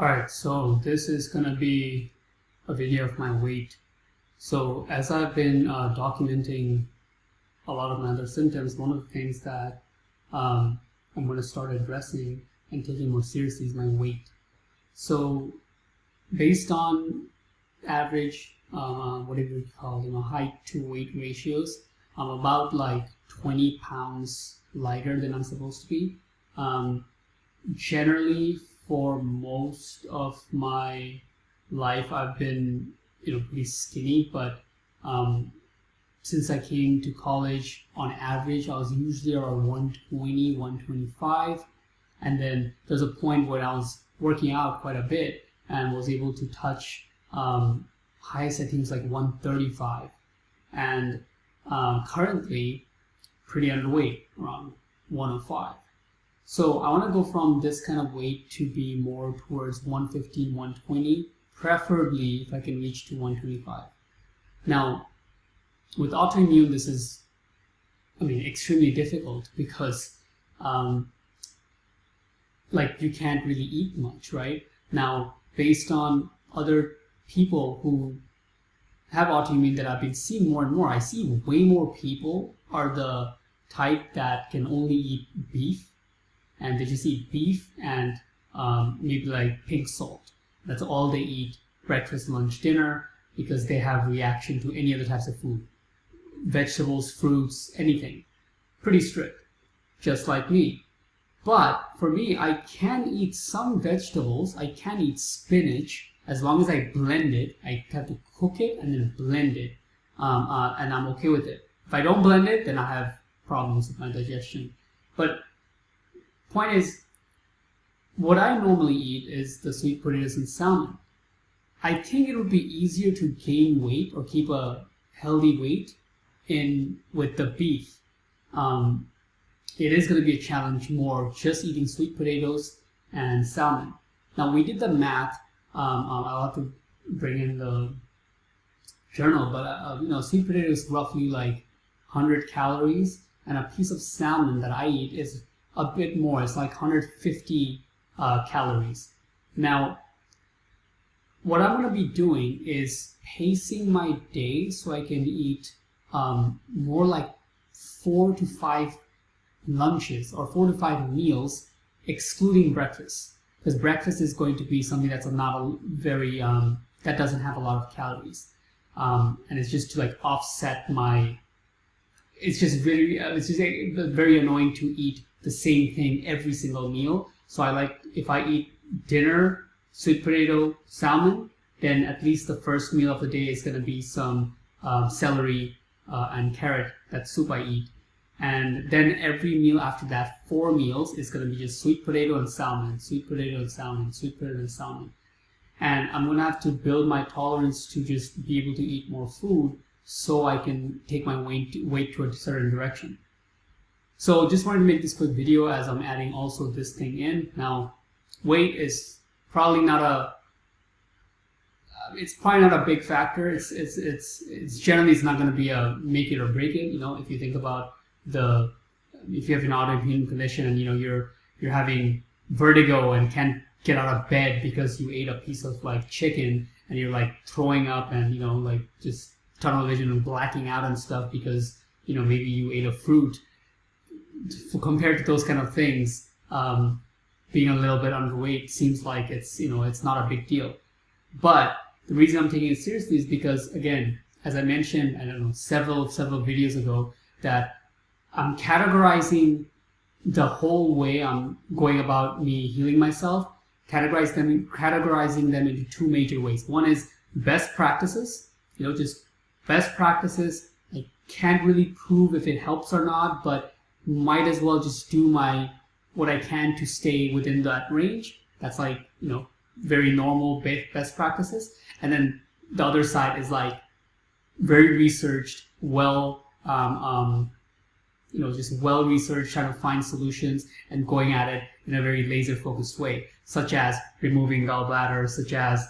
Alright, so this is gonna be a video of my weight. So as I've been documenting a lot of my other symptoms, one of the things that I'm going to start addressing and taking more seriously is my weight. So based on average, whatever you call, height to weight ratios, I'm about like 20 pounds lighter than I'm supposed to be. Generally, for most of my life, I've been pretty skinny, but since I came to college, on average, I was usually around 120, 125, and then there's a point where I was working out quite a bit and was able to touch highest, I think, was like 135, and currently pretty underweight, around 105. So I want to go from this kind of weight to be more towards 115, 120, preferably if I can reach to 125. Now, with autoimmune, this is, extremely difficult because, you can't really eat much, right? Now, based on other people who have autoimmune that I've been seeing more and more, I see way more people are the type that can only eat beef, and they just eat beef and maybe like pig salt. That's all they eat, breakfast, lunch, dinner, because they have reaction to any other types of food. Vegetables, fruits, anything. Pretty strict, just like me. But for me, I can eat some vegetables. I can eat spinach as long as I blend it. I have to cook it and then blend it, and I'm okay with it. If I don't blend it, then I have problems with my digestion. But point is, what I normally eat is the sweet potatoes and salmon. I think it would be easier to gain weight or keep a healthy weight with the beef. It is going to be a challenge more just eating sweet potatoes and salmon. Now we did the math. I'll have to bring in the journal, but sweet potatoes roughly like 100 calories, and a piece of salmon that I eat is a bit more. It's like 150 calories. Now, what I'm going to be doing is pacing my day so I can eat more like 4 to 5 lunches or 4 to 5 meals, excluding breakfast, because breakfast is going to be something that's not a very that doesn't have a lot of calories, and it's just to like offset my. It's just very annoying to eat the same thing every single meal. So I like, if I eat dinner, sweet potato, salmon, then at least the first meal of the day is going to be some celery and carrot, that soup I eat. And then every meal after that, 4 meals, is going to be just sweet potato and salmon, sweet potato and salmon, sweet potato and salmon. And I'm going to have to build my tolerance to just be able to eat more food so I can take my weight to a certain direction. So just wanted to make this quick video as I'm adding also this thing in. Now, weight is probably not a big factor. It's generally, it's not going to be a make it or break it. If you think about if you have an autoimmune condition and you're having vertigo and can't get out of bed because you ate a piece of like chicken and you're like throwing up and like just tunnel vision and blacking out and stuff because maybe you ate a fruit. Compared to those kind of things, being a little bit underweight seems like it's not a big deal. But the reason I'm taking it seriously is because, again, as I mentioned, I don't know, several videos ago, that I'm categorizing the whole way I'm going about me healing myself, categorizing them into 2 major ways. One is best practices, just best practices. I can't really prove if it helps or not, but might as well just do what I can to stay within that range. That's like, very normal best practices. And then the other side is like very researched, just well researched, trying to find solutions and going at it in a very laser focused way, such as removing gallbladder, such as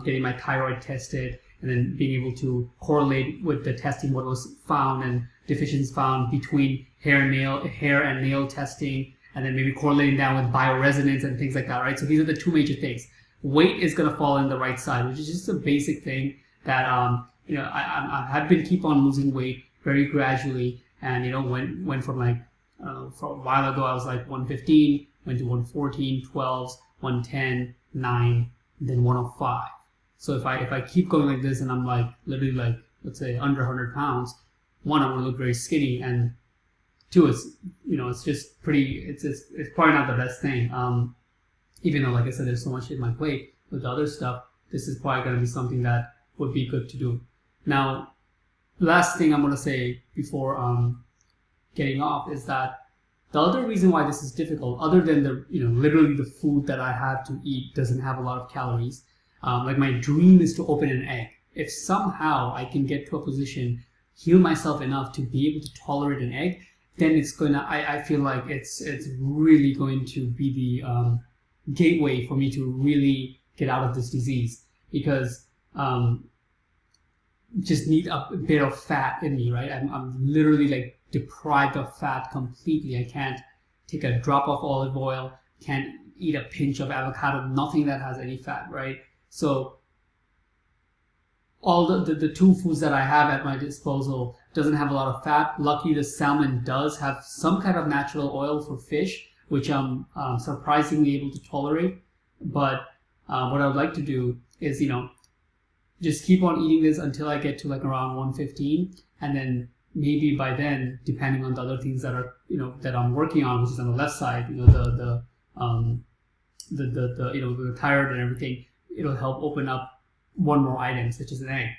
getting my thyroid tested, and then being able to correlate with the testing what was found and deficiencies found between hair and nail testing, and then maybe correlating that with bioresonance and things like that, right? So these are the 2 major things. weight is gonna fall in the right side, which is just a basic thing that I have been keep on losing weight very gradually, and went from like for a while ago I was like 115, went to 114, 12, 110, 9, then 105. So if I keep going like this and I'm like literally like, let's say, under 100 pounds, one, I'm gonna look very skinny, and two, it's just pretty, it's probably not the best thing. Even though, like I said, there's so much in my plate with the other stuff, this is probably gonna be something that would be good to do. Now, last thing I'm gonna say before getting off is that the other reason why this is difficult, other than the literally the food that I have to eat doesn't have a lot of calories. Like my dream is to open an egg. If somehow I can get to a position, heal myself enough to be able to tolerate an egg, then it's gonna. I feel like it's really going to be the gateway for me to really get out of this disease, because just need a bit of fat in me, right? I'm literally like deprived of fat completely. I can't take a drop of olive oil, can't eat a pinch of avocado, nothing that has any fat, right? So all the two foods that I have at my disposal doesn't have a lot of fat. Luckily, the salmon does have some kind of natural oil for fish, which I'm surprisingly able to tolerate. But what I would like to do is, just keep on eating this until I get to like around 115, and then maybe by then, depending on the other things that are that I'm working on, which is on the left side, the thyroid and everything, it'll help open up one more item, such as an egg.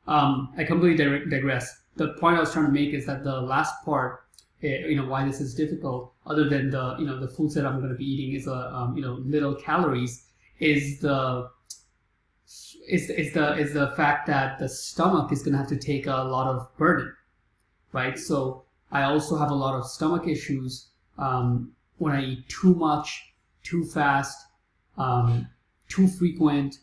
I completely digress. The point I was trying to make is that the last part, why this is difficult, other than the foods that I'm going to be eating is little calories, is the fact that the stomach is going to have to take a lot of burden, right? So I also have a lot of stomach issues when I eat too much, too fast, too frequent,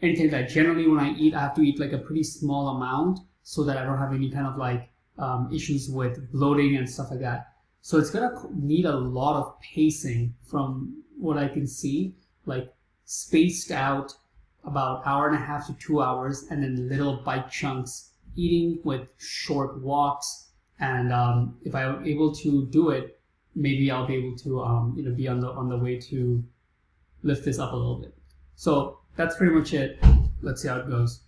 anything like that. Generally, when I eat, I have to eat like a pretty small amount so that I don't have any kind of like issues with bloating and stuff like that. So it's gonna need a lot of pacing, from what I can see, like spaced out about 1.5 to 2 hours, and then little bite chunks, eating with short walks. And if I'm able to do it, maybe I'll be able to be on the way to lift this up a little bit. So that's pretty much it. Let's see how it goes.